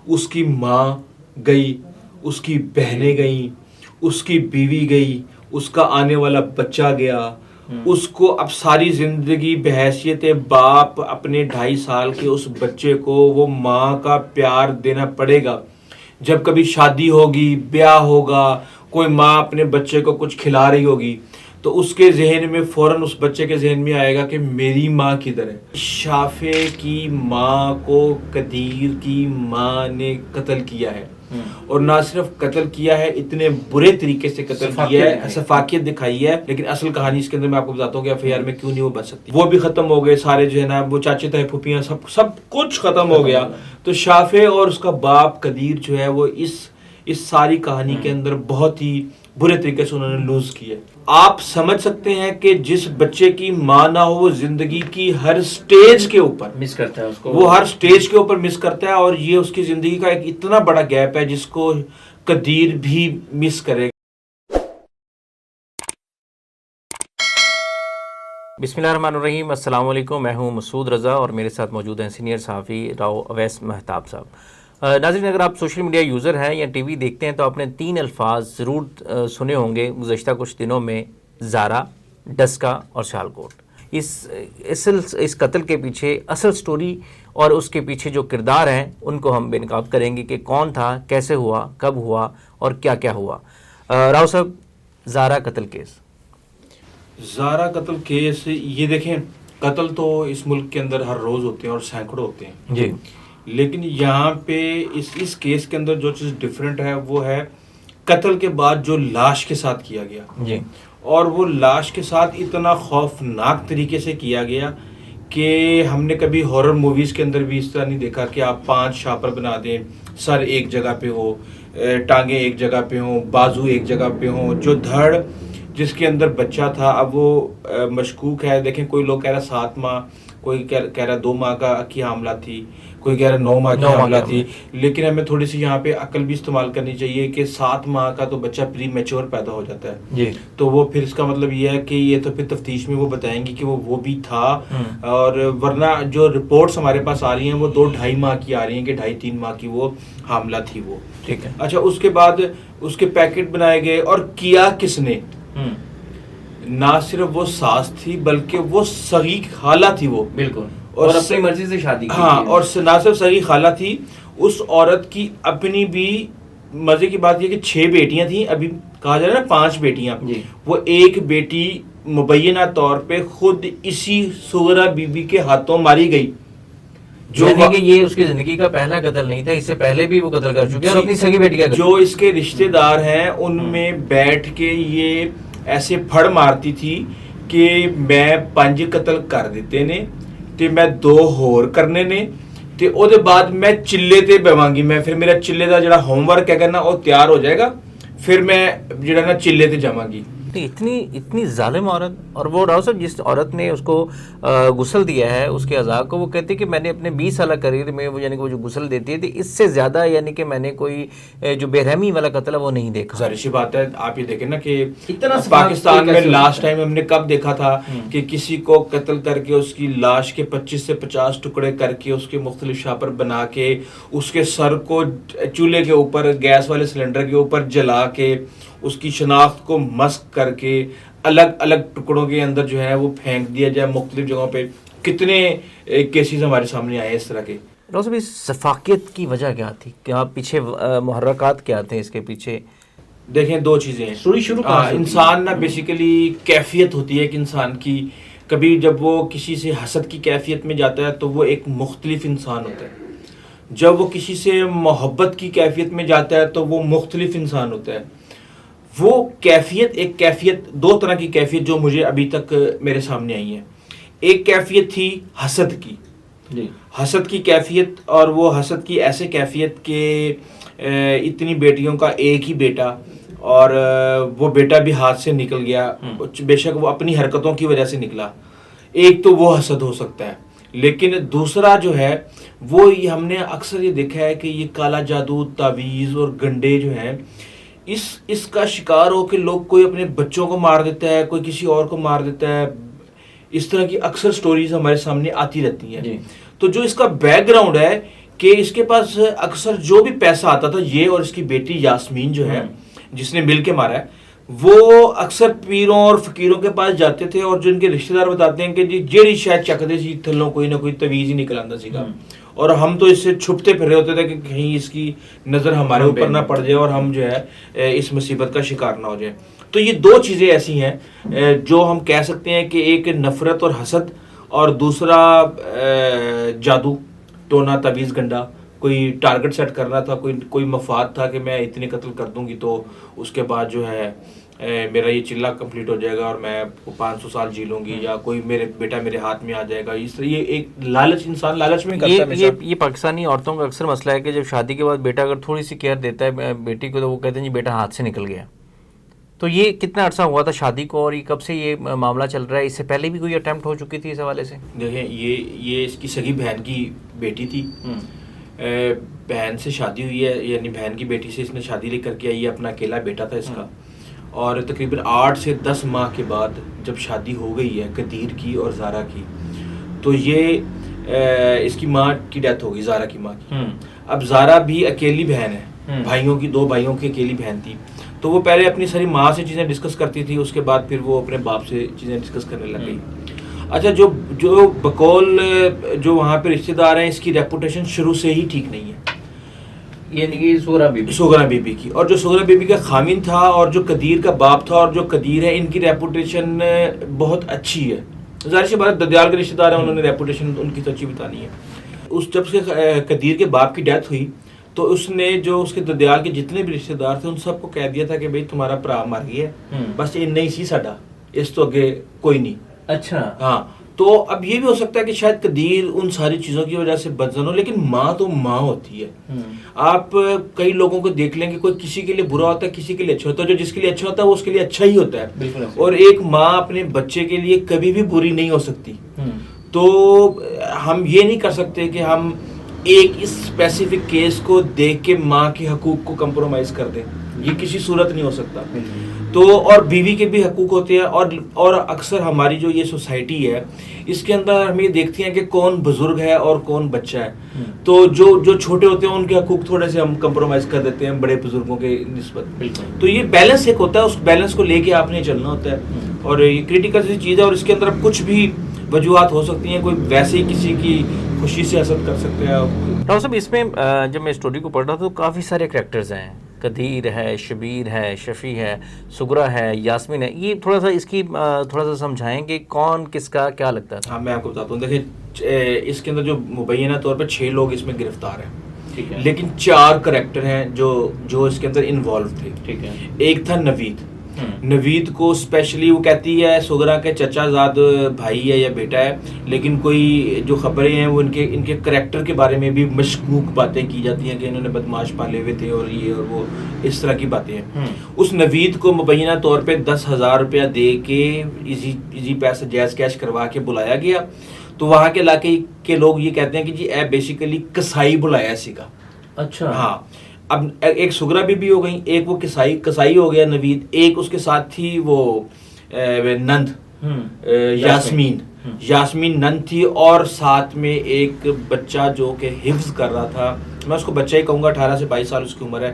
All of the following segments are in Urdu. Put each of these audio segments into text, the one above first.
اس کی ماں گئی, اس کی بہنیں گئیں, اس کی بیوی گئی, اس کا آنے والا بچہ گیا, اس کو اب ساری زندگی بحیثیت باپ اپنے 2.5 سال کے اس بچے کو وہ ماں کا پیار دینا پڑے گا. جب کبھی شادی ہوگی, بیاہ ہوگا, کوئی ماں اپنے بچے کو کچھ کھلا رہی ہوگی تو اس کے ذہن میں فوراً اس بچے کے ذہن میں آئے گا کہ میری ماں کدھر ہے. شافع کی ماں کو قدیر کی ماں نے قتل کیا ہے, اور نہ صرف قتل کیا ہے, اتنے برے طریقے سے قتل کیا ہے, سفاکیت دکھائی ہے. لیکن اصل کہانی اس کے اندر میں آپ کو بتاتا ہوں کہ FIR میں کیوں نہیں وہ بچ سکتی. وہ بھی ختم ہو گئے سارے جو ہے نا, وہ چاچے تائی پھوپھیاں سب کچھ ختم ہو گیا. تو شافع اور اس کا باپ قدیر جو ہے وہ اس ساری کہانی کے اندر بہت ہی برے طریقے سے انہوں نے لوز کیا. آپ سمجھ سکتے ہیں کہ جس بچے کی ماں نہ ہو وہ زندگی کی ہر سٹیج کے اوپر مس کرتا ہے اس کو, وہ ہر سٹیج کے اوپر مس کرتا ہے, اور یہ اس کی زندگی کا ایک اتنا بڑا گیپ ہے جس کو قدیر بھی مس کرے گا. بسم اللہ الرحمن الرحیم. السلام علیکم, میں ہوں مسعود رضا اور میرے ساتھ موجود ہیں سینئر صحافی راؤ اویس مہتاب صاحب. ناظرین, اگر آپ سوشل میڈیا یوزر ہیں یا ٹی وی دیکھتے ہیں تو آپ نے 3 الفاظ ضرور سنے ہوں گے گزشتہ کچھ دنوں میں: زارا, ڈسکا اور سیالکوٹ. اس قتل کے پیچھے اصل سٹوری اور اس کے پیچھے جو کردار ہیں ان کو ہم بے نقاب کریں گے کہ کون تھا, کیسے ہوا, کب ہوا اور کیا کیا ہوا. راؤ صاحب, زارا قتل کیس. زارا قتل کیس, یہ دیکھیں, قتل تو اس ملک کے اندر ہر روز ہوتے ہیں اور سینکڑوں ہوتے ہیں جی, لیکن یہاں پہ اس کیس کے اندر جو چیز ڈیفرنٹ ہے وہ ہے قتل کے بعد جو لاش کے ساتھ کیا گیا. جی, اور وہ لاش کے ساتھ اتنا خوفناک طریقے سے کیا گیا کہ ہم نے کبھی ہارر موویز کے اندر بھی اس طرح نہیں دیکھا کہ آپ 5 شاپر بنا دیں, سر ایک جگہ پہ ہو, ٹانگیں ایک جگہ پہ ہوں, بازو ایک جگہ پہ ہوں, جو دھڑ جس کے اندر بچہ تھا اب وہ مشکوک ہے. دیکھیں, کوئی لوگ کہہ رہا 7 ماہ, کوئی کہہ رہا 2 ماہ کی حاملہ تھی, کوئی کہہ رہا 9 ماہ کی حاملہ تھی. لیکن ہمیں تھوڑی سی یہاں پہ عقل بھی استعمال کرنی چاہیے کہ 7 ماہ کا تو بچہ پری میچور پیدا ہو جاتا ہے. جی, تو وہ پھر اس کا مطلب یہ ہے کہ یہ تو پھر تفتیش میں وہ بتائیں گی کہ وہ بھی تھا. اور ورنہ جو رپورٹس ہمارے پاس آ رہی ہیں وہ 2-2.5 ماہ کی آ رہی ہیں کہ 2.5-3 ماہ کی وہ حاملہ تھی وہ. ٹھیک ہے. اچھا, اس کے بعد اس کے پیکٹ بنائے گئے, اور کیا کس نے؟ نہ صرف وہ ساس تھی بلکہ وہ صحیح خالہ تھی وہ, بالکل, اور اپنی مرضی سے شادی کی. ہاں, اور نہ صرف صحیح خالہ تھی, اس عورت کی اپنی بھی. مزے کی بات یہ کہ 6 بیٹیاں تھیں, ابھی کہا جا رہا ہے نا 5 بیٹیاں. وہ ایک بیٹی مبینہ طور پہ خود اسی سغرا بی بی کے ہاتھوں ماری گئی, جو کہ یہ اس کی زندگی کا پہلا قتل نہیں تھا, اس سے پہلے بھی وہ قتل کر چکے اور اپنی سگی بیٹی کا. جو اس کے رشتے دار ہیں ان میں بیٹھ کے یہ ایسے پھڑ مارتی تھی کہ میں 5 قتل کر دیتے نے تے میں 2 ہور کرنے نے تے او دے بعد میں چلے تے بیوانگی. میں پھر میرا چلے دا جڑا ہوم ورک ہے نا وہ تیار ہو جائے گا, پھر میں جڑا نا چلے تے جاواں گی. اتنی ظالم عورت. اور وہ راؤ صاحب, جس عورت نے اس کو غسل دیا ہے اس کے اعضاء کو, وہ کہتی ہے کہ میں نے اپنے 20 سالہ کریئر میں وہ یعنی کہ وہ جو غسل دیتی ہے اس سے زیادہ یعنی کہ میں نے کوئی جو بے رحمی والا قتل ہے وہ نہیں دیکھا. ظاہر سی بات ہے, آپ یہ دیکھیں نا کہ پاکستان میں لاسٹ ٹائم ہم نے کب دیکھا تھا کہ کسی کو قتل کر کے اس کی لاش کے 25 سے 50 ٹکڑے کر کے اس کے مختلف شاپر بنا کے اس کے سر کو چولہے کے اوپر گیس والے سلنڈر کے اوپر جلا کے اس کی شناخت کو مسک کر کے الگ الگ ٹکڑوں کے اندر جو ہے وہ پھینک دیا جائے مختلف جگہوں پہ. کتنے کیسز ہمارے سامنے آئے اس طرح کے. ڈاکٹر صاحب, سفاکیت کی وجہ کیا تھی, کیا پیچھے محرکات کیا تھے اس کے پیچھے؟ دیکھیں, 2 چیزیں ہیں. انسان نا بیسیکلی کیفیت ہوتی ہے ایک انسان کی. کبھی جب وہ کسی سے حسد کی کیفیت میں جاتا ہے تو وہ ایک مختلف انسان ہوتا ہے. جب وہ کسی سے محبت کی کیفیت میں جاتا ہے تو وہ مختلف انسان ہوتا ہے. وہ کیفیت, ایک کیفیت, 2 طرح کی کیفیت جو مجھے ابھی تک میرے سامنے آئی ہیں. ایک کیفیت تھی حسد کی, حسد کی کیفیت, اور وہ حسد کی ایسے کیفیت کہ اتنی بیٹیوں کا ایک ہی بیٹا, اور وہ بیٹا بھی ہاتھ سے نکل گیا, بے شک وہ اپنی حرکتوں کی وجہ سے نکلا. ایک تو وہ حسد ہو سکتا ہے, لیکن دوسرا جو ہے وہ ہم نے اکثر یہ دیکھا ہے کہ یہ کالا جادو, تعویذ اور گنڈے جو ہیں اس کا شکار ہو کے لوگ کوئی اپنے بچوں کو مار دیتا ہے, کوئی کسی اور کو مار دیتا ہے. اس طرح کی اکثر سٹوریز ہمارے سامنے آتی رہتی ہیں. تو جو اس کا بیک گراؤنڈ ہے کہ اس کے پاس اکثر جو بھی پیسہ آتا تھا، یہ اور اس کی بیٹی یاسمین جو ہے جس نے مل کے مارا ہے، وہ اکثر پیروں اور فقیروں کے پاس جاتے تھے، اور جو ان کے رشتہ دار بتاتے ہیں کہ جی جیڑی شاید چکتے سی تھلوں کوئی نہ کوئی تویز ہی نکل آتا سی گا، اور ہم تو اس سے چھپتے پھر رہے ہوتے تھے کہ کہیں اس کی نظر ہمارے اوپر نہ پڑ جائے اور ہم جو ہے اس مصیبت کا شکار نہ ہو جائے. تو یہ دو چیزیں ایسی ہیں جو ہم کہہ سکتے ہیں کہ ایک نفرت اور حسد، اور دوسرا جادو ٹونا تعویذ گنڈا. کوئی ٹارگٹ سیٹ کرنا تھا، کوئی مفاد تھا کہ میں اتنے قتل کر دوں گی تو اس کے بعد جو ہے میرا یہ چلہ کمپلیٹ ہو جائے گا اور میں 500 سال جی لوں گی، یا کوئی میرے بیٹا میرے ہاتھ میں آ جائے گا. اس طرح یہ ایک لالچ، انسان لالچ میں کرتا ہے. یہ پاکستانی عورتوں کا اکثر مسئلہ ہے کہ جب شادی کے بعد بیٹا اگر تھوڑی سی کیئر دیتا ہے بیٹی کو تو وہ کہتے ہیں جی بیٹا ہاتھ سے نکل گیا. تو یہ کتنا عرصہ ہوا تھا شادی کو، اور یہ کب سے یہ معاملہ چل رہا ہے؟ اس سے پہلے بھی کوئی اٹیمپٹ ہو چکی تھی اس حوالے سے؟ دیکھیں یہ اس کی سگی بہن کی بیٹی تھی، بہن سے شادی ہوئی ہے، یعنی بہن کی بیٹی سے اس نے شادی لے کر کے آئی ہے. اپنا اکیلا بیٹا تھا اس کا، اور تقریباً 8 سے 10 ماہ کے بعد جب شادی ہو گئی ہے قدیر کی اور زارا کی، تو یہ اس کی ماں کی ڈیتھ ہو گئی، زارا کی ماں کی. اب زارا بھی اکیلی بہن ہے، دو بھائیوں کی اکیلی بہن تھی. تو وہ پہلے اپنی ساری ماں سے چیزیں ڈسکس کرتی تھی، اس کے بعد پھر وہ اپنے باپ سے چیزیں ڈسکس کرنے لگ گئی. اچھا، جو بقول جو وہاں پہ رشتہ دار ہیں، اس کی ریپوٹیشن شروع سے ہی ٹھیک نہیں ہے، یعنی کہ سغرا بی بی کی. اور جو سغرا بی بی کا خامن تھا اور جو قدیر کا باپ تھا اور جو قدیر ہے، ان کی ریپوٹیشن بہت اچھی ہے. ظاہر سی بات، ددیال کے رشتہ دار ہیں، انہوں نے ریپوٹیشن ان کی تو اچھی بتانی ہے. جب سے قدیر کے باپ کی ڈیتھ ہوئی تو اس نے جو اس کے ددیال کے جتنے بھی رشتہ دار تھے ان سب کو کہہ دیا تھا کہ بھئی تمہارا بھرا مر گیا ہے، بس یہ نہیں سی ساڈا، اس تو اگے کوئی نہیں. اچھا، ہاں. تو اب یہ بھی ہو سکتا ہے کہ شاید قدیر ان ساری چیزوں کی وجہ سے بدزن ہو، لیکن ماں تو ماں ہوتی ہے. آپ کئی لوگوں کو دیکھ لیں کہ کوئی کسی کے لیے برا ہوتا ہے، کسی کے لیے اچھا ہوتا ہے. جو جس کے لیے اچھا ہوتا ہے وہ اس کے لیے اچھا ہی ہوتا ہے. اور ایک ماں اپنے بچے کے لیے کبھی بھی بری نہیں ہو سکتی. تو ہم یہ نہیں کر سکتے کہ ہم ایک اس اسپیسیفک کیس کو دیکھ کے ماں کے حقوق کو کمپرومائز کر دیں، یہ کسی صورت نہیں ہو سکتا. تو اور بیوی کے بھی حقوق ہوتے ہیں، اور اکثر ہماری جو یہ سوسائٹی ہے اس کے اندر ہم یہ دیکھتے ہیں کہ کون بزرگ ہے اور کون بچہ ہے. تو جو چھوٹے ہوتے ہیں ان کے حقوق تھوڑے سے ہم کمپرومائز کر دیتے ہیں بڑے بزرگوں کے نسبت. تو یہ بیلنس ایک ہوتا ہے، اس بیلنس کو لے کے آپ نے چلنا ہوتا ہے، اور یہ کریٹیکل سی چیز ہے. اور اس کے اندر کچھ بھی وجوہات ہو سکتی ہیں، کوئی ویسے ہی کسی کی خوشی سے حسد کر سکتے ہیں. ڈاکٹر صاحب، اس میں جب میں اسٹوری کو پڑھ رہا تھا تو کافی سارے کریکٹرز ہیں، قدیر ہے، شبیر ہے، شفیع ہے، سغرا ہے، یاسمین ہے. یہ تھوڑا سا اس کی تھوڑا سا سمجھائیں کہ کون کس کا کیا لگتا تھا؟ ہاں، میں آپ کو بتاتا ہوں. دیکھیں، اس کے اندر جو مبینہ طور پہ 6 لوگ اس میں گرفتار ہیں، لیکن 4 کریکٹر ہیں جو اس کے اندر انوالو تھے. ٹھیک ہے. ایک تھا نوید کو اسپیشلی وہ کہتی ہے سغرا کے چچا زاد بھائی ہے یا بیٹا ہے، لیکن کوئی جو خبریں ہیں وہ ان کے کریکٹر کے بارے میں بھی مشکوک باتیں کی جاتی ہیں کہ انہوں نے بدماش پالے ہوئے تھے اور یہ اور وہ، اس طرح کی باتیں ہیں. اس نوید کو مبینہ طور پہ 10,000 روپیہ دے کے ایزی پیسہ جائز کیش کروا کے بلایا گیا. تو وہاں کے علاقے کے لوگ یہ کہتے ہیں کہ جی اے بیسیکلی کسائی بلایا سی کا. اچھا. ہاں. اب ایک سغرا بھی ہو گئی، ایک وہ کسائی ہو گیا نوید، ایک اس کے ساتھ تھی وہ نند یاسمین نند تھی، اور ساتھ میں ایک بچہ جو کہ حفظ کر رہا تھا. میں اس کو بچہ ہی کہوں گا، 18 سے 22 سال اس کی عمر ہے.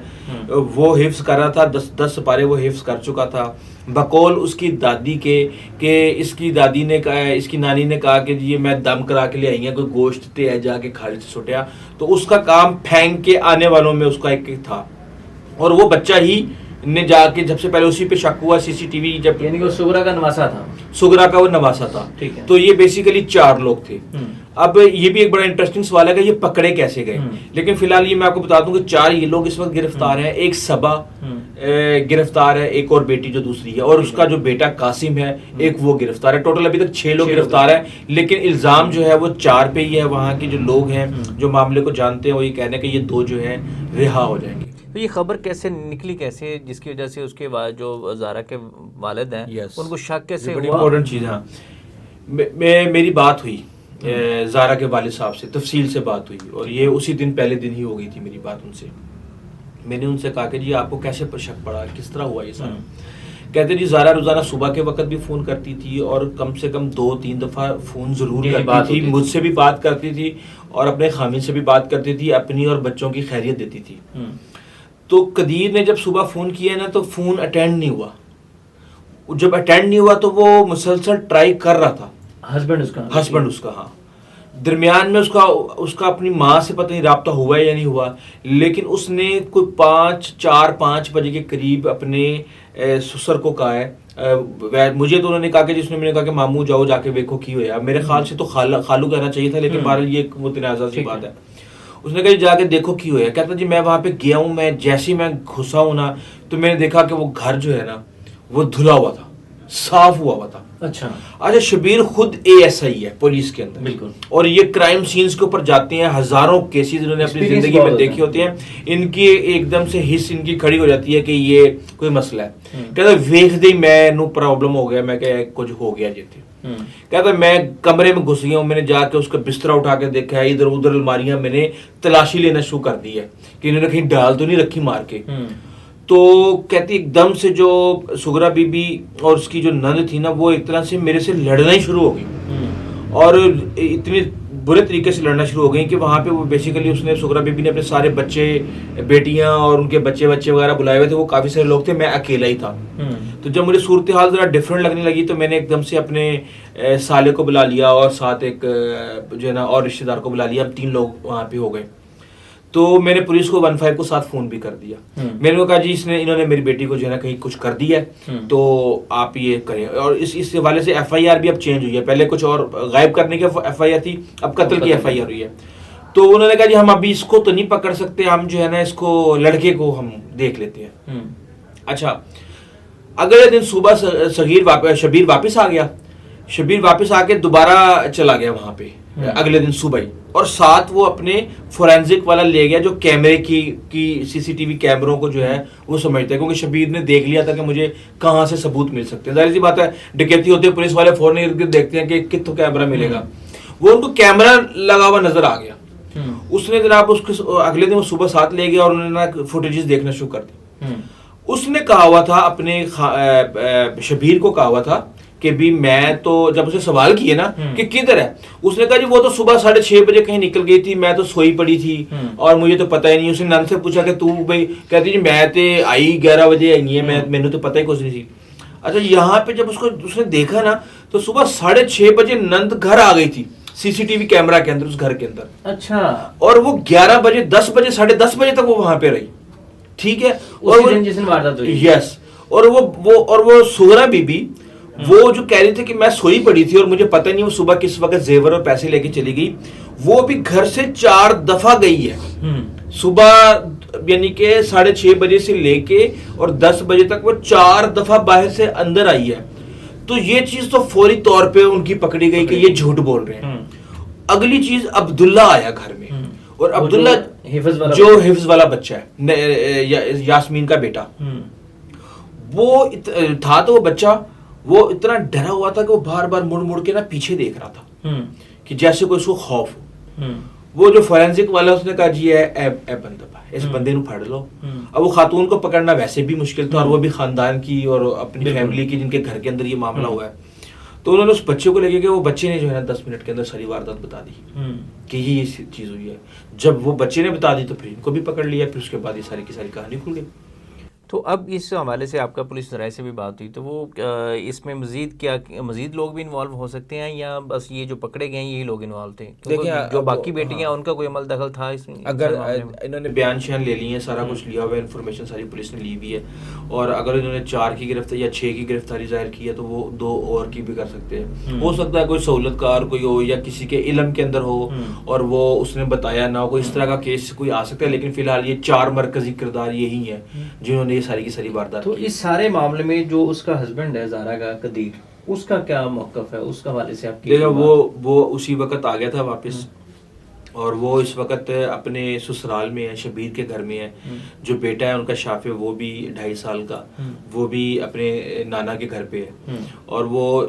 وہ حفظ کر رہا تھا، 10 سپارے وہ حفظ کر چکا تھا. بقول اس کی دادی کے کہ اس کی دادی نے کہا، اس کی نانی نے کہا کہ یہ میں دم کرا کے لے آئی ہیں، کوئی گوشت تے ہے جا کے کھالی سے چھوٹیا. تو اس کا کام پھینک کے آنے والوں میں اس کا ایک تھا، اور وہ بچہ ہی نے جا کے جب سے پہلے اسی پہ شک ہوا CCTV جب، یعنی کہ سغرا کا نواسا تھا. سغرا کا وہ نواسا تھا. تو یہ بیسیکلی 4 لوگ تھے. اب یہ بھی ایک بڑا انٹرسٹنگ سوال ہے کہ یہ پکڑے کیسے گئے. لیکن فی الحال یہ میں آپ کو بتا دوں کہ 4 یہ لوگ اس وقت گرفتار ہیں. ایک صبا گرفتار ہے، ایک اور بیٹی جو دوسری ہے، اور اس کا جو بیٹا قاسم ہے ایک وہ گرفتار ہے. ٹوٹل ابھی تک 6 لوگ گرفتار ہیں، لیکن الزام جو ہے وہ 4 پہ ہی ہے. وہاں کے جو لوگ ہیں جو معاملے کو جانتے ہیں وہ یہ کہنے کہ یہ 2 جو ہیں رہا ہو جائیں گے. تو یہ خبر کیسے نکلی، کیسے، جس کی وجہ سے اس کے بعد جو زارا کے والد ہیں ان کو شک کیسے بڑی ہوا؟ امپورٹنٹ چیز. ہاں، میری بات ہوئی زارا کے والد صاحب سے، تفصیل سے بات ہوئی، اور یہ اسی دن پہلے دن ہی ہو گئی تھی میری بات ان سے. میں نے ان سے کہا کہ جی آپ کو کیسے پر شک پڑا، کس طرح ہوا یہ سارا. کہتے جی زارا روزانہ صبح کے وقت بھی فون کرتی تھی اور کم سے کم 2-3 دفعہ فون ضرور کرتی تھی, مجھ سے بھی بات کرتی تھی اور اپنے خامن سے بھی بات کرتی تھی, اپنی اور بچوں کی خیریت دیتی تھی. تو قدیر نے جب صبح فون کیا نا تو فون اٹینڈ نہیں ہوا. جب اٹینڈ نہیں ہوا تو وہ مسلسل ٹرائی کر رہا تھا, ہسبینڈ اس کا, ہاں. درمیان میں اس کا اپنی ماں سے پتہ نہیں رابطہ ہوا یا نہیں ہوا, لیکن اس نے کوئی 4-5 بجے کے قریب اپنے سسر کو کہا ہے, مجھے تو انہوں نے کہا کہ جس نے میں نے کہا کہ ماموں جاؤ جا کے دیکھو کی ہوا. میرے خیال سے تو خالو کہنا چاہیے تھا, لیکن بہرحال یہ ایک متنازع سی بات ہے. اس نے کہا جا کے دیکھو کی ہوا. کہتا جی میں وہاں پہ گیا ہوں, میں جیسے ہی میں گھسا ہوں نا تو میں نے دیکھا کہ وہ گھر جو ہے نا وہ دھلا ہوا تھا, صاف ہوا تھا. اچھا شبیر خود ASI ہے پولیس کے اندر, بالکل, اور یہ کرائم سینز کے اوپر جاتے ہیں, ہزاروں کیسز انہوں نے اپنی زندگی میں دیکھے ہوتے ہیں, ان کی ایک دم سے حص ان کی کھڑی ہو جاتی ہے کہ یہ کوئی مسئلہ ہے. کہتا ویکھ دے میں نو پرابلم ہو گیا, میں کہ کچھ ہو گیا جی. کہتا میں کمرے میں گھس گیا ہوں, میں نے جا کے اس کا بستر اٹھا کے دیکھا ہے, ادھر ادھر الماریاں میں نے تلاشی لینا شروع کر دی ہے کہ انہوں نے کہیں ڈال تو نہیں رکھی مار کے. تو کہتی ایک دم سے جو سغرا بی بی اور اس کی جو نند تھی نا وہ ایک طرح سے میرے سے لڑنا ہی شروع ہو گئی, اور اتنی برے طریقے سے لڑنا شروع ہو گئی کہ وہاں پہ وہ بیسیکلی اس نے سغرا بی بی نے اپنے سارے بچے بیٹیاں اور ان کے بچے وغیرہ بلائے ہوئے تھے, وہ کافی سارے لوگ تھے, میں اکیلا ہی تھا. تو جب مجھے صورتحال ذرا ڈفرینٹ لگنے لگی تو میں نے ایک دم سے اپنے سالے کو بلا لیا اور ساتھ ایک جو ہے نا اور رشتے دار کو بلا لیا, ہم 3 لوگ وہاں پہ ہو گئے. تو میں نے پولیس کو 15 کو ساتھ فون بھی کر دیا. میں نے کہا جی انہوں نے میری بیٹی کو جو ہے نا کہیں کچھ کر دیا ہے تو آپ یہ کریں, اور اس حوالے سے FIR بھی اب چینج ہوئی ہے, پہلے کچھ اور غائب کرنے کی FIR تھی, اب قتل کی FIR ہوئی ہے. تو انہوں نے کہا جی ہم ابھی اس کو تو نہیں پکڑ سکتے, ہم جو ہے نا اس کو لڑکے کو ہم دیکھ لیتے ہیں. اچھا اگلے دن صبح شبیر واپس آ گیا. شبیر واپس آ کے دوبارہ چلا گیا وہاں پہ اگلے دن صبح ہی, اور ساتھ وہ اپنے فورینزک والا لے گیا جو کیمرے کی CCTV کیمروں کو جو ہے وہ سمجھتا ہے, کیونکہ شبیر نے دیکھ لیا تھا کہ مجھے کہاں سے ثبوت مل سکتے ہیں. ظاہر سی بات ہے ڈکیتی ہوتی ہے, پولیس والے فوراً دیکھتے ہیں کہ کتوں کیمرہ ملے گا. وہ ان کو کیمرہ لگا ہوا نظر آ گیا. اس نے جناب اس کو اگلے دن وہ صبح ساتھ لے گیا اور انہوں نے فوٹیجز دیکھنا شروع کر دی. اس نے کہا ہوا تھا اپنے شبیر کو کہا ہوا تھا کہ بھی میں تو جب اسے سوال کیے نا کہ کدھر ہے, اس نے کہا جی وہ تو صبح 6:30 بجے کہیں نکل گئی تھی, میں تو سوئی پڑی تھی اور مجھے تو پتہ ہی نہیں. اس نے نند سے پوچھا کہ تو بھائی, کہتی جی میں تے آئی 11 بجے آئی ہے, میں نے تو پتہ ہی کچھ نہیں تھی. اچھا یہاں پہ جب اس نے دیکھا نا تو صبح 6:30 بجے نند گھر آ گئی تھی CCTV کیمرہ کے اندر, اس گھر کے اندر. اچھا, اور وہ 11 بجے 10 بجے 10:30 بجے تک وہ وہاں پہ رہی. ٹھیک ہے, یس, اور وہ سغرا بی بی وہ جو کہہ رہی تھی کہ میں سوئی پڑی تھی اور مجھے پتہ نہیں وہ صبح کس وقت زیور اور پیسے لے کے چلی گئی, وہ بھی گھر سے 4 دفعہ گئی ہے صبح, یعنی کہ 6:30 بجے سے لے کے اور 10 بجے تک وہ 4 دفعہ باہر سے اندر آئی ہے. تو یہ چیز تو فوری طور پہ ان کی پکڑی گئی کہ یہ جھوٹ بول رہے ہیں. اگلی چیز عبداللہ آیا گھر میں, اور عبداللہ جو حفظ والا بچہ ہے, یاسمین کا بیٹا, وہ تھا تو وہ بچہ وہ اتنا ڈرا ہوا تھا کہ وہ بار بار مڑ کے نا پیچھے دیکھ رہا تھا کہ جیسے کوئی اس کو خوف ہو. وہ جو فورینزک والا اس نے کہا جی اے بندہ اس بندے نو پھڑ لو. اب وہ خاتون کو پکڑنا ویسے بھی مشکل تھا, اور وہ بھی خاندان کی اور اپنی فیملی کی جن کے گھر کے اندر یہ معاملہ ہوا ہے. تو انہوں نے اس بچے کو لے کے وہ بچے نے جو ہے نا 10 منٹ کے اندر ساری واردات بتا دی کہ یہ چیز ہوئی ہے. جب وہ بچے نے بتا دی تو پھر ان کو بھی پکڑ لیا, پھر اس کے بعد یہ ساری کی ساری کہانی کھل گئی. تو اب اس حوالے سے آپ کا پولیس رائے سے بھی بات ہوئی, تو وہ اس میں مزید لوگ بھی انوالو ہو سکتے ہیں, یا بس یہ جو پکڑے گئے ہیں یہی لوگ انوالو تھے؟ جو باقی بیٹیاں ان کا کوئی عمل دخل تھا اس میں؟ اگر انہوں نے بیان شیان لے لی ہیں, سارا کچھ لیا ہوا ہے, انفارمیشن ساری پولیس نے لی ہوئی ہے, اور اگر انہوں نے 4 کی گرفتاری یا 6 کی گرفتاری ظاہر کی ہے تو وہ 2 اور کی بھی کر سکتے ہیں. ہو سکتا ہے کوئی سہولت کار کوئی ہو یا کسی کے علم کے اندر ہو اور وہ اس نے بتایا نہ ہو, کوئی اس طرح کا کیس کوئی آ سکتا ہے. لیکن فی الحال یہ 4 مرکزی کردار یہی ہیں جنہوں نے ساری کی ساری واردات. تو اس سارے معاملے میں جو اس کا ہسبینڈ ہے زارا کا قدیر, اس کا کیا موقف ہے, اس کا حوالے سے آپ کی؟ وہ اسی وقت آ گیا تھا واپس, اور وہ اس وقت اپنے سسرال میں ہے, شبیر کے گھر میں ہے. جو بیٹا ہے ان کا شافع, وہ بھی 2.5 سال کا, وہ بھی اپنے نانا کے گھر پہ ہے. اور وہ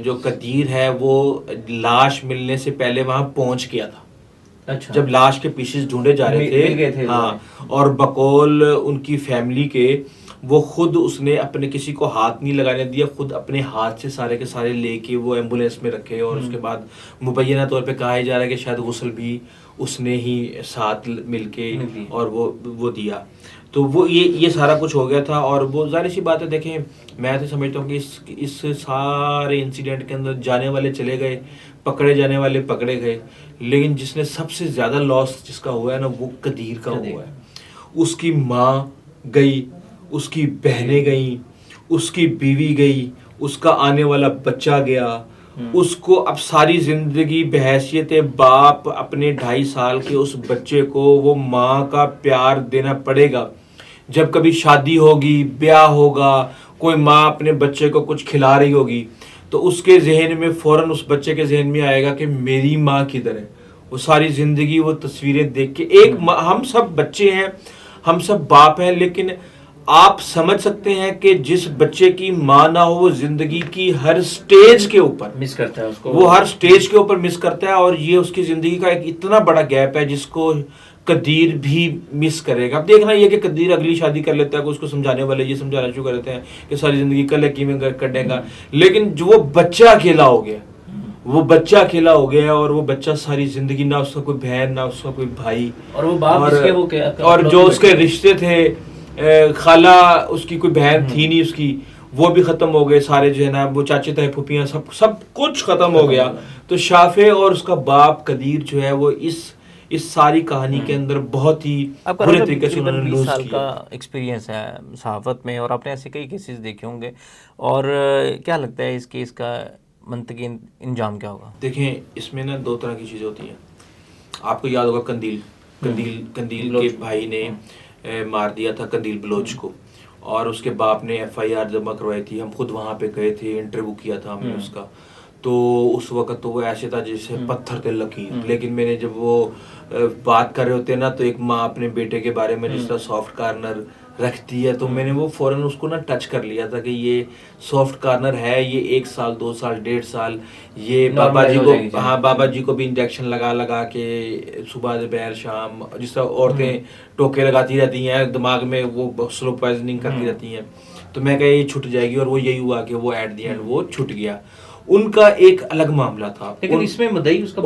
جو قدیر ہے وہ لاش ملنے سے پہلے وہاں پہنچ گیا تھا. جب لاش کے پیسز ڈھونڈے جا رہے تھے, ہاں, اور بقول ان کی فیملی کے وہ خود اس نے اپنے کسی کو ہاتھ نہیں لگانے دیا, خود اپنے ہاتھ سے سارے کے سارے لے کے وہ ایمبولینس میں رکھے, اور اس کے بعد مبینہ طور پہ کہا جا رہا ہے کہ شاید غسل بھی اس نے ہی ساتھ مل کے اور وہ دیا. تو وہ یہ سارا کچھ ہو گیا تھا. اور وہ ظاہر سی بات ہے, دیکھیں میں تو سمجھتا ہوں کہ اس سارے انسیڈنٹ کے اندر جانے والے چلے گئے, پکڑے جانے والے پکڑے گئے, لیکن جس نے سب سے زیادہ لاس جس کا ہوا ہے نا وہ قدیر کا ہوا ہے. اس کی ماں گئی, اس کی بہنیں گئیں, اس کی بیوی گئی, اس کا آنے والا بچہ گیا. اس کو اب ساری زندگی بحیثیت باپ اپنے 2.5 سال کے اس بچے کو وہ ماں کا پیار دینا پڑے گا. جب کبھی شادی ہوگی, بیاہ ہوگا, کوئی ماں اپنے بچے کو کچھ کھلا رہی ہوگی, تو اس کے ذہن میں فوراً اس بچے کے ذہن میں آئے گا کہ میری ماں کدھر ہے. وہ ساری زندگی وہ تصویریں دیکھ کے ہم سب بچے ہیں, ہم سب باپ ہیں, لیکن آپ سمجھ سکتے ہیں کہ جس بچے کی ماں نہ ہو وہ زندگی کی ہر سٹیج کے اوپر مس کرتا ہے اس کو, وہ ہر سٹیج کے اوپر مس کرتا ہے. اور یہ اس کی زندگی کا ایک اتنا بڑا گیپ ہے جس کو قدیر بھی مس کرے گا. اب دیکھنا یہ کہ قدیر اگلی شادی کر لیتا ہے, کہ اس کو سمجھانے والے یہ سمجھانا شروع کر دیتے ہیں کہ ساری زندگی کل کی میں کٹے گا, لیکن جو وہ بچہ اکیلا ہو گیا, وہ بچہ اکیلا ہو گیا, اور وہ بچہ ساری زندگی نہ اس کا کوئی بہن نہ اس کا کوئی بھائی, اور وہ باپ اور جو اس کے رشتے تھے, خالہ اس کی کوئی بہن تھی نہیں اس کی, وہ بھی ختم ہو گئے سارے, جو ہے نا وہ چاچے تائی پھوپھیاں سب کچھ ختم ہو گیا. تو شافع اور اس کا باپ قدیر جو ہے وہ اس ساری کہانی کے اندر بہت ہی برے طریقے سے انہوں نے 20 سال کا ایکسپیرینس ہے صحافت میں, اور آپ نے ایسے کئی کیسز دیکھے ہوں گے, اور کیا لگتا ہے اس کیس کا منطقی انجام کیا ہوگا؟ دیکھیں اس میں نا 2 طرح کی چیزیں ہوتی ہیں. آپ کو یاد ہوگا قندیل کے بھائی نے مار دیا تھا قندیل بلوچ کو, اور اس کے باپ نے FIR جمع کروائی تھی. ہم خود وہاں پہ گئے تھے, انٹرویو کیا تھا ہم نے اس کا. تو اس وقت تو وہ ایسے تھا جیسے پتھر تے لکیر, لیکن میں نے جب وہ بات کر رہے ہوتے ہیں نا, تو ایک ماں اپنے بیٹے کے بارے میں جس طرح سافٹ کارنر رکھتی ہے, تو میں نے وہ فوراً اس کو نا ٹچ کر لیا تھا کہ یہ سافٹ کارنر ہے, یہ 1 سال 2 سال 1.5 سال یہ بابا جی کو بھی انجیکشن لگا کے صبح دوپہر شام, جس طرح عورتیں ٹوکے لگاتی رہتی ہیں دماغ میں, وہ سلو پوائزننگ کرتی رہتی ہیں. تو میں کہا یہ چھٹ جائے گی, اور وہ یہی ہوا کہ وہ ایٹ دی اینڈ وہ چھٹ گیا. ان کا ایک الگ معاملہ تھا, لیکن اس میں مدعی اس کا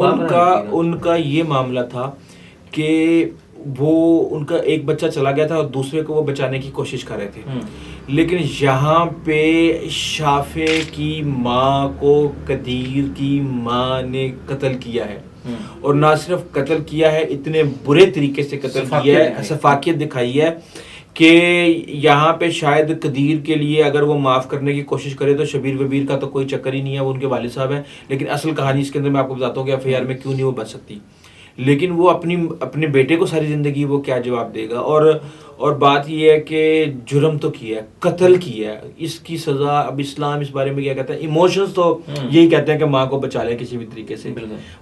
ان کا یہ معاملہ تھا کہ وہ ان کا ایک بچہ چلا گیا تھا اور دوسرے کو وہ بچانے کی کوشش کر رہے تھے. لیکن یہاں پہ شافع کی ماں کو قدیر کی ماں نے قتل کیا ہے, اور نہ صرف قتل کیا ہے, اتنے برے طریقے سے قتل کیا ہے, سفاکیت دکھائی ہے کہ یہاں پہ شاید قدیر کے لیے اگر وہ معاف کرنے کی کوشش کرے تو شبیر وبیر کا تو کوئی چکر ہی نہیں ہے, وہ ان کے والد صاحب ہیں. لیکن اصل کہانی اس کے اندر میں آپ کو بتاتا ہوں کہ FIR میں کیوں نہیں وہ بچ سکتی, لیکن وہ اپنے بیٹے کو ساری زندگی وہ کیا جواب دے گا. اور بات یہ ہے کہ جرم تو کیا ہے, قتل کیا ہے, اس کی سزا اب اسلام اس بارے میں کیا کہتا ہے, ایموشنز تو یہی کہتے ہیں کہ ماں کو بچا لے کسی بھی طریقے سے.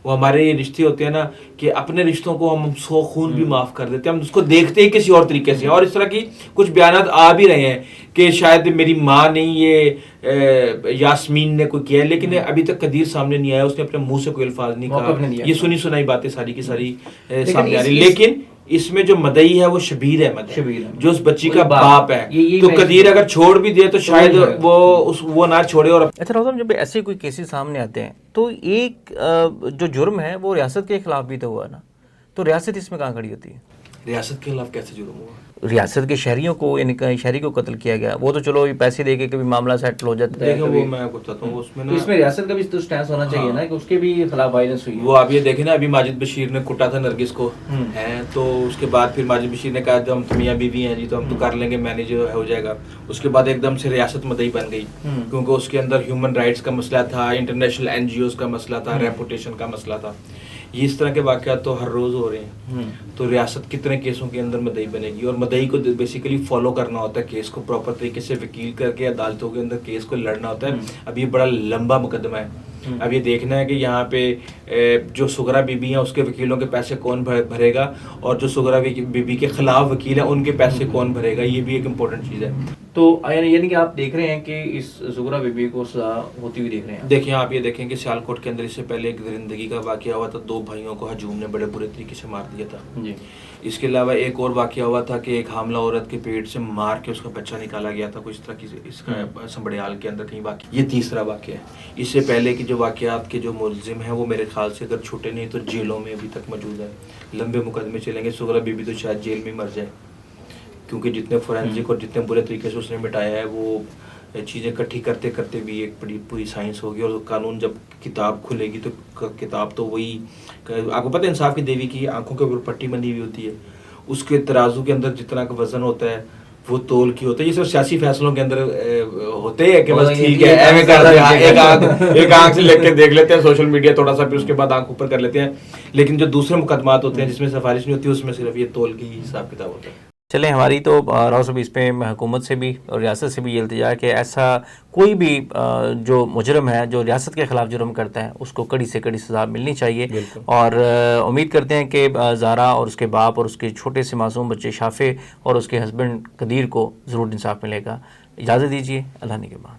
وہ ہمارے یہ رشتے ہوتے ہیں نا کہ اپنے رشتوں کو ہم سو خون بھی معاف کر دیتے ہیں, ہم اس کو دیکھتے ہی کسی اور طریقے سے. اور اس طرح کی کچھ بیانات آ بھی رہے ہیں کہ شاید میری ماں نہیں یہ یاسمین نے کوئی کیا ہے, لیکن ابھی تک قدیر سامنے نہیں آیا, اس نے اپنے منہ سے کوئی الفاظ نہیں کہا. یہ سنی سنائی باتیں ساری کی ساری سامنے آ رہی, لیکن اس میں جو مدعی ہے وہ شبیر احمد ہے, جو اس بچی کا باپ ہے. تو قدیر اگر چھوڑ بھی دے تو شاید وہ نہ چھوڑے. اور اچھا روزم, جب ایسے کوئی کیسز سامنے آتے ہیں تو ایک جو جرم ہے وہ ریاست کے خلاف بھی تو ہوا نا, تو ریاست اس میں کہاں کھڑی ہوتی ہے؟ ریاست کے خلاف کیسے جرم ہوا؟ ریاست کے شہریوں کو, یعنی کہ شہری کو قتل کیا گیا, وہ تو چلو پیسے دے کے کبھی معاملہ سیٹل ہو جاتا ہے. دیکھیں وہ میں آپ کو بتاتا ہوں, اس میں ریاست کا بھی تو سٹینس ہونا چاہیے نا کہ اس کے بھی خلاف وائلنس ہوئی. وہ آپ یہ دیکھیں نا, ابھی ماجد بشیر نے کٹا تھا نرگس کو, ہے تو اس کے بعد پھر ماجد بشیر نے کہا جب ہم تو میاں بیوی ہیں جی تو ہم تو کر لیں گے, مینیج ہو جائے گا. اس کے بعد ایک دم سے ریاست مدعی بن گئی, کیونکہ اس کے اندر ہیومن رائٹس کا مسئلہ تھا, انٹرنیشنل NGOs کا مسئلہ تھا, ریپوٹیشن کا مسئلہ تھا. یہ اس طرح کے واقعات تو ہر روز ہو رہے ہیں. تو ریاست کتنے کیسوں کے اندر مدعی بنے گی, اور مدعی کو بیسیکلی فالو کرنا ہوتا ہے کیس کو, پراپر طریقے سے وکیل کر کے عدالتوں کے اندر کیس کو لڑنا ہوتا ہے. اب یہ بڑا لمبا مقدمہ ہے, اب یہ دیکھنا ہے کہ یہاں پہ جو سغرا بی بی ہیں اس کے وکیلوں کے پیسے کون بھرے گا, اور جو سغرا بی بی کے خلاف وکیل ہیں ان کے پیسے کون بھرے گا, یہ بھی ایک امپورٹنٹ چیز ہے. تو یعنی کہ آپ دیکھ رہے ہیں کہ اس زہرہ بی بی کو سزا ہوتی ہوئی دیکھ رہے ہیں. دیکھیں آپ یہ دیکھیں کہ سیالکوٹ کے اندر اس سے پہلے ایک درندگی کا واقعہ ہوا تھا, 2 بھائیوں کو ہجوم نے بڑے برے طریقے سے مار دیا تھا. جی. اس کے علاوہ ایک اور واقعہ ہوا تھا کہ ایک حاملہ عورت کے پیٹ سے مار کے اس کا بچہ نکالا گیا تھا, کچھ طرح کی اس کا سنبڑیال کے اندر کہیں واقعہ. یہ تیسرا واقعہ ہے. اس سے پہلے کے جو واقعات کے جو ملزم ہیں وہ میرے خیال سے اگر چھوٹے نہیں تو جیلوں میں ابھی تک موجود ہیں. لمبے مقدمے چلیں گے. زہرہ بی بی تو شاید جیل میں مر جائے, کیونکہ جتنے فورینسک اور جتنے برے طریقے سے اس نے مٹایا ہے, وہ چیزیں اکٹھی کرتے کرتے بھی ایک بڑی پوری سائنس ہوگی. اور قانون جب کتاب کھلے گی تو کتاب تو وہی, آپ کو پتہ ہے انصاف کی دیوی کی آنکھوں کے اوپر پٹی بندھی ہوئی ہوتی ہے, اس کے ترازو کے اندر جتنا کا وزن ہوتا ہے وہ تول کی ہوتا ہے. یہ صرف سیاسی فیصلوں کے اندر ہوتے ہیں کہ بس ٹھیک ہے ایک آنکھ سے لے کے دیکھ لیتے ہیں سوشل میڈیا تھوڑا سا, پھر اس کے بعد آنکھ اوپر کر لیتے ہیں. لیکن جو دوسرے مقدمات ہوتے ہیں جس میں سفارش نہیں ہوتی, اس میں صرف یہ تول کی حساب کتاب ہوتا ہے. چلیں, ہماری تو راؤ صاحب اس پہ حکومت سے بھی اور ریاست سے بھی یہ التجا ہے کہ ایسا کوئی بھی جو مجرم ہے جو ریاست کے خلاف جرم کرتا ہے اس کو کڑی سے کڑی سزا ملنی چاہیے. اور امید کرتے ہیں کہ زہرا اور اس کے باپ اور اس کے چھوٹے سے معصوم بچے شافع اور اس کے ہسبینڈ قدیر کو ضرور انصاف ملے گا. اجازت دیجیے, اللہ نے کے بعد.